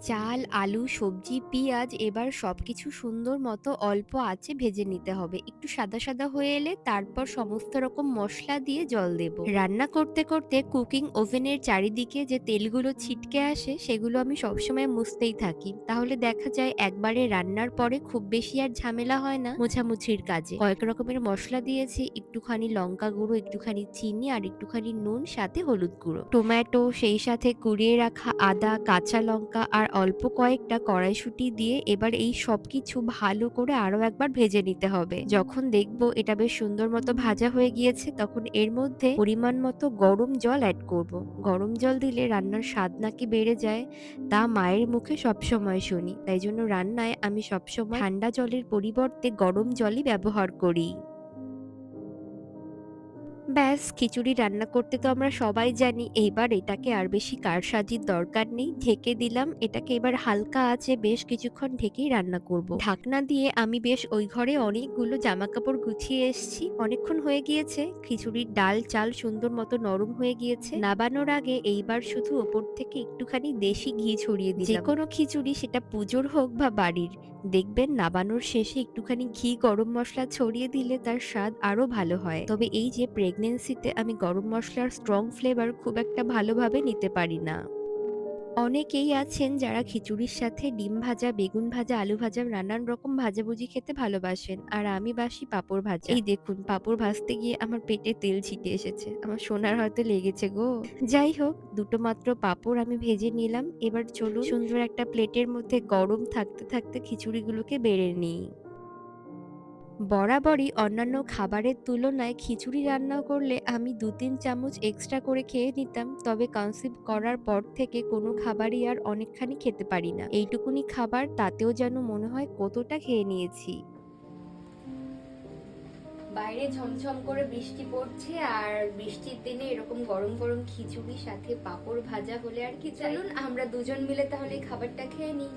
চাল, আলু, সবজি, পেঁয়াজ এবার সবকিছু সুন্দর মতো অল্প আঁচে ভেজে নিতে হবে। একটু সাদা সাদা হয়ে এলে তারপর সমস্ত রকম মসলা দিয়ে জল দেব। রান্না করতে করতে কুকিং ওভেনের চারিদিকে যে তেলগুলো ছিটকে আসে সেগুলো আমি সবসময় মুছতেই থাকি। তাহলে দেখা যায় একবারে রান্নার পরে খুব বেশি আর ঝামেলা হয় না মোছামুছির কাজে। কয়েক রকমের মসলা দিয়েছি, একটুখানি লঙ্কা গুঁড়ো, একটুখানি চিনি আর একটুখানি নুন, সাথে হলুদ গুঁড়ো, টমেটো, সেই সাথে কুড়িয়ে রাখা আদা, কাঁচা লঙ্কা আর অল্প কয়েকটা কড়াইশুঁটি দিয়ে এবার এই সবকিছু ভালো করে আরো একবার ভেজে নিতে হবে। যখন দেখবো এটা বেশ সুন্দর মতো ভাজা হয়ে গিয়েছে তখন এর মধ্যে পরিমাণ মতো গরম জল অ্যাড করব। গরম জল দিলে রান্নার স্বাদ নাকি বেড়ে যায়, তা মায়ের মুখে সবসময় শুনি। তাই জন্য রান্নায় আমি সবসময় ঠান্ডা জলের পরিবর্তে গরম জলই ব্যবহার করি। ব্যাস, খিচুড়ি রান্না করতে তো আমরা সবাই জানি। এইবার এটাকে আর বেশি কারসাজির দরকার নেই। ঢেকে দিলাম। এটাকে এবার হালকা আঁচে বেশ কিছুক্ষণ ঢেকেই রান্না করব। ঢাকনা দিয়ে আমি বেশ ওই ঘরে অনেকগুলো জামাকাপড় গুছিয়ে এসেছি। অনেকক্ষণ হয়ে গিয়েছে। খিচুড়ির ডাল চাল সুন্দর মতো নরম হয়ে গিয়েছে। নাবানোর আগে এইবার শুধু ওপর থেকে একটুখানি দেশি ঘি ছড়িয়ে দিলাম। যেকোনো খিচুড়ি, সেটা পুজোর হোক বা বাড়ির, দেখবেন নাবানোর শেষে একটুখানি ঘি, গরম মসলা ছড়িয়ে দিলে তার স্বাদ আরো ভালো হয়। তবে এই যে প্রেগন্যান্সিতে আমি গরম মসলার স্ট্রং ফ্লেভার খুব একটা ভালোভাবে নিতে পারি না। অনেকেই আছেন যারা খিচুড়ির সাথে ডিম ভাজা, বেগুন ভাজা, আলু ভাজা, নানান রকম ভাজাভুজি খেতে ভালোবাসেন। আর আমি বাসি পাঁপড় ভাজা। এই দেখুন, পাঁপড় ভাজতে গিয়ে আমার পেটে তেল ছিটে এসেছে। আমার সোনার হয়তো লেগেছে গো। যাই হোক, দুটো মাত্র পাঁপড় আমি ভেজে নিলাম। এবার চলুন সুন্দর একটা প্লেটের মধ্যে গরম থাকতে থাকতে খিচুড়িগুলোকে বেড়ে নিই। বরাবরই অন্যান্য খাবারের তুলনায় খিচুড়ি রান্না করলে আমি ২-৩ চামচ এক্সট্রা করে খেয়ে নিতাম। তবে কনসিভ করার পর থেকে কোনো খাবারই আর অনেকখানি খেতে পারি না। এইটুকুনি খাবার, তাতেও যেন মনে হয় কতটা খেয়ে নিয়েছি। বাইরে ঝমঝম করে বৃষ্টি পড়ছে, আর বৃষ্টির দিনে এরকম গরম গরম খিচুড়ি সাথে পাঁপড় ভাজা হলে আর কি। চলুন আমরা দুজন মিলে তাহলে এই খাবারটা খেয়ে নিই।